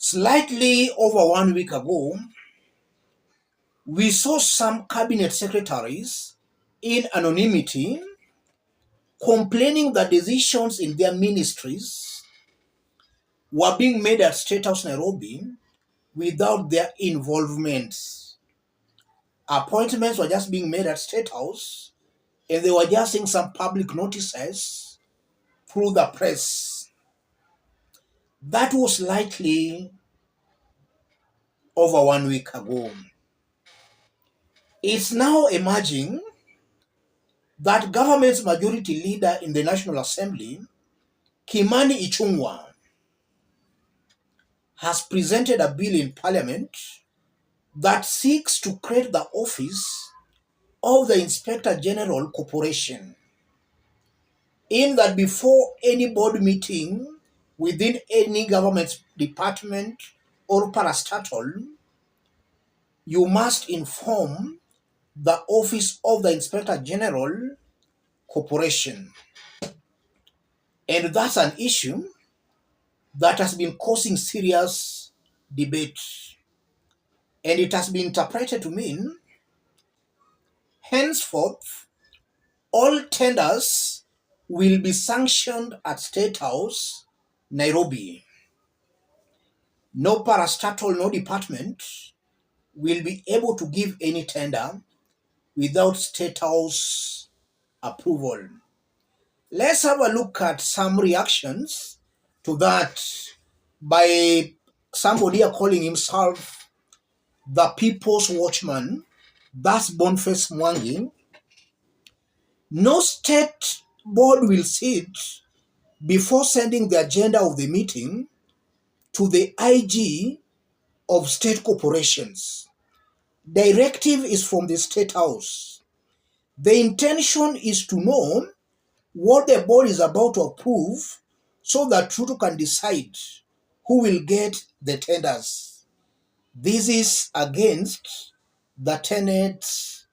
Slightly over 1 week ago, we saw some cabinet secretaries in anonymity complaining that decisions in their ministries were being made at State House Nairobi without their involvement. Appointments were just being made at State House and they were just seeing some public notices through the press. That was slightly over 1 week ago. It's now emerging that government's majority leader in the National Assembly, Kimani Ichung'wa, has presented a bill in Parliament that seeks to create the office of the Inspector General Corporation, in that before any board meeting within any government department or parastatal, you must inform the office of the Inspector General Corporation. And that's an issue that has been causing serious debate. And it has been interpreted to mean, henceforth, all tenders will be sanctioned at State House, Nairobi. No parastatal, no department will be able to give any tender without State House approval. Let's have a look at some reactions to that by somebody calling himself the People's Watchman. That's Boniface Mwangi. No state board will sit before sending the agenda of the meeting to the IG of state corporations. Directive is from the State House. The intention is to know what the board is about to approve so that Truto can decide who will get the tenders. This is against the tenets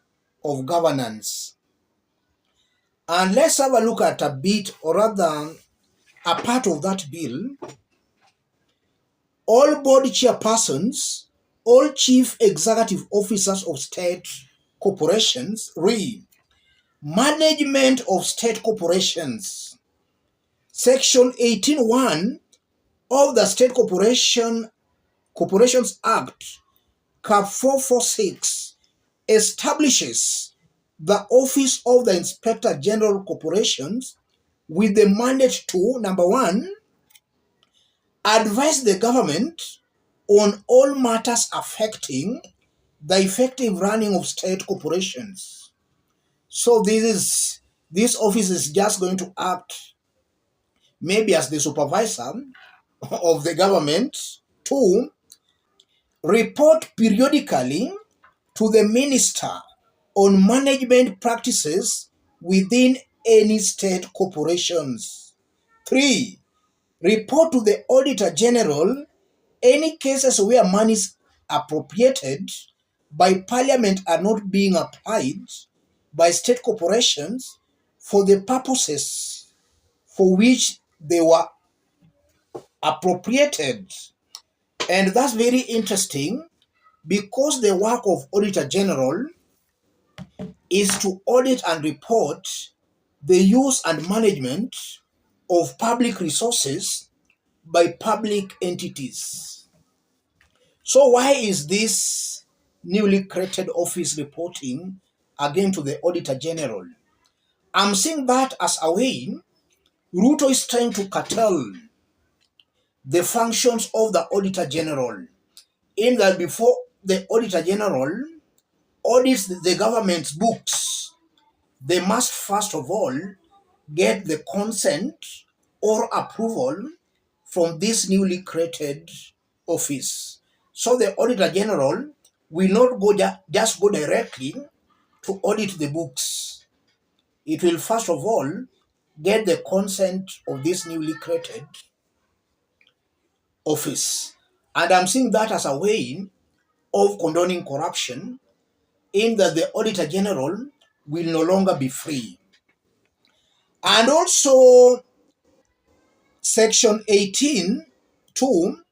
of governance. And let's have a look at a bit, or rather a part of that bill. All board chairpersons, all chief executive officers of state corporations, management of state corporations. Section 18(1) of the State Corporations Act, Cap 446, establishes the office of the Inspector General Corporations with the mandate to, number one, advise the government on all matters affecting the effective running of state corporations. So this office is just going to act maybe as the supervisor of the government. Two, report periodically to the minister on management practices within any state corporations. Three, report to the Auditor General any cases where monies appropriated by Parliament are not being applied by state corporations for the purposes for which they were appropriated. And that's very interesting, because the work of Auditor General is to audit and report the use and management of public resources by public entities. So why is this newly created office reporting again to the Auditor General? I'm seeing that as a way Ruto is trying to curtail the functions of the Auditor General, in that before the Auditor General audits the government's books, they must first of all get the consent or approval from this newly created office. So the Auditor General will not just go directly to audit the books. It will first of all get the consent of this newly created office. And I'm seeing that as a way of condoning corruption, in that the Auditor General will no longer be free. And also, Section 18(2)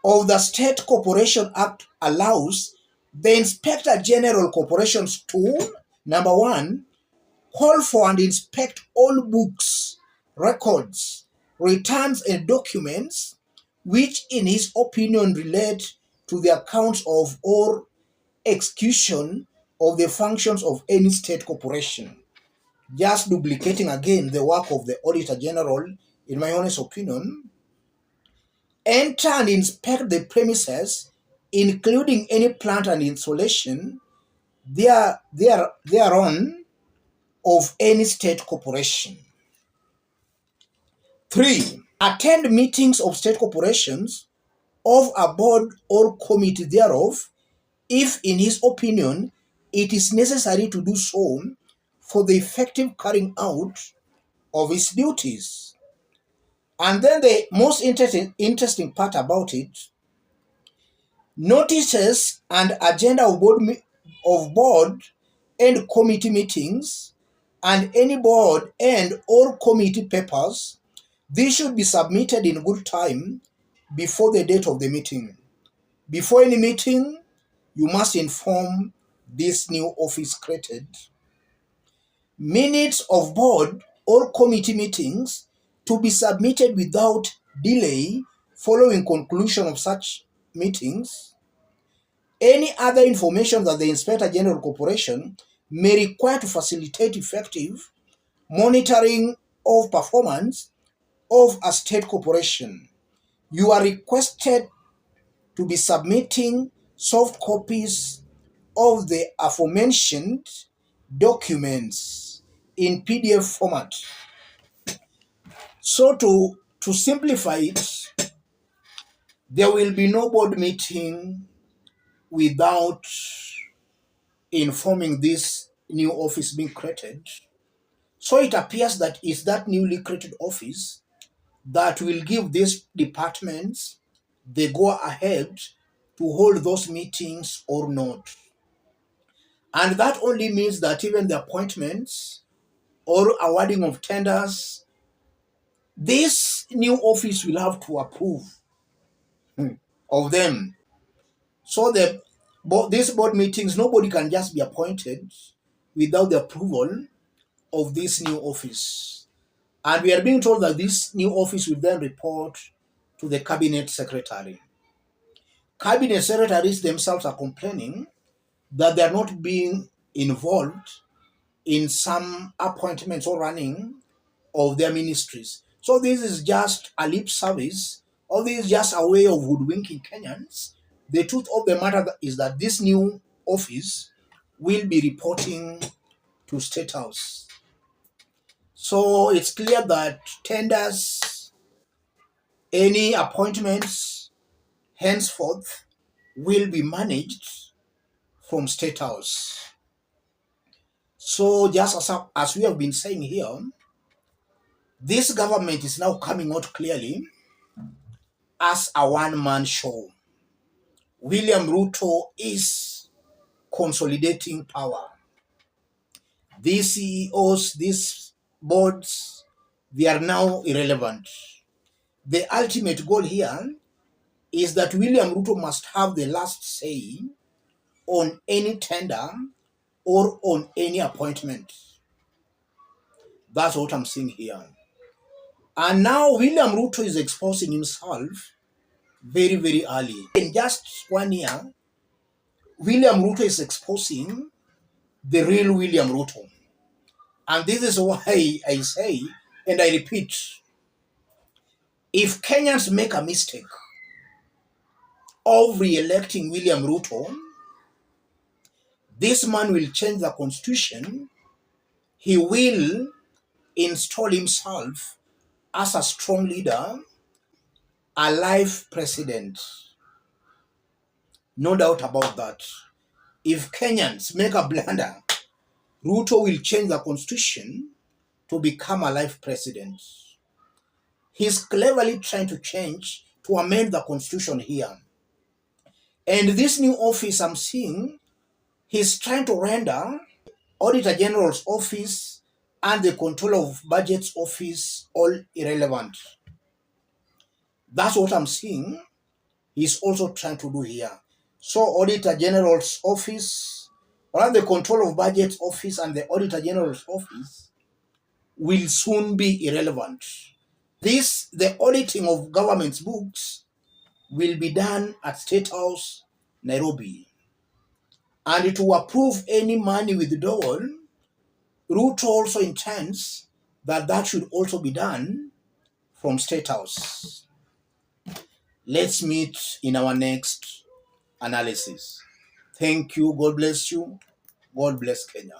of the State Corporation Act allows the Inspector General Corporations to, number one, call for and inspect all books, records, returns, and documents which, in his opinion, relate to the accounts of or execution of the functions of any state corporation. Just duplicating again the work of the Auditor General, in my honest opinion. Enter and inspect the premises, including any plant and installation thereon of any state corporation. 3. Attend meetings of state corporations, of a board or committee thereof, if in his opinion it is necessary to do so for the effective carrying out of his duties. And then the most interesting part about it, notices and agenda of board and committee meetings, and any board and or committee papers, these should be submitted in good time before the date of the meeting. Before any meeting, you must inform this new office created. Minutes of board or committee meetings to be submitted without delay following conclusion of such meetings. Any other information that the Inspector General Corporation may require to facilitate effective monitoring of performance of a state corporation. You are requested to be submitting soft copies of the aforementioned documents in PDF format. So to simplify it, there will be no board meeting without informing this new office being created. So it appears that it's that newly created office that will give these departments the go ahead to hold those meetings or not. And that only means that even the appointments or awarding of tenders, this new office will have to approve of them. So these board meetings, nobody can just be appointed without the approval of this new office. And we are being told that this new office will then report to the cabinet secretary. Cabinet secretaries themselves are complaining that they are not being involved in some appointments or running of their ministries. So this is just a lip service, or this is just a way of hoodwinking Kenyans. The truth of the matter is that this new office will be reporting to State House. So it's clear that tenders, any appointments henceforth will be managed from State House. So just as we have been saying here, this government is now coming out clearly as a one-man show. William Ruto is consolidating power. These CEOs, these boards, they are now irrelevant. The ultimate goal here is that William Ruto must have the last say on any tender or on any appointment. That's what I'm seeing here. And now William Ruto is exposing himself very, very early. In just 1 year, William Ruto is exposing the real William Ruto. And this is why I say, and I repeat, if Kenyans make a mistake of re-electing William Ruto, this man will change the constitution. He will install himself as a strong leader, a live president. No doubt about that. If Kenyans make a blunder, Ruto will change the constitution to become a live president. He's cleverly trying to amend the constitution here. And this new office I'm seeing, he's trying to render Auditor General's office and the Controller of Budget's office all irrelevant. That's what I'm seeing. he's also trying to do here. So Auditor General's office, or the Control of Budget office and the Auditor General's office will soon be irrelevant. The auditing of government's books will be done at State House, Nairobi. And to approve any money withdrawn, Ruto also intends that should also be done from State House. Let's meet in our next analysis. Thank you. God bless you. God bless Kenya.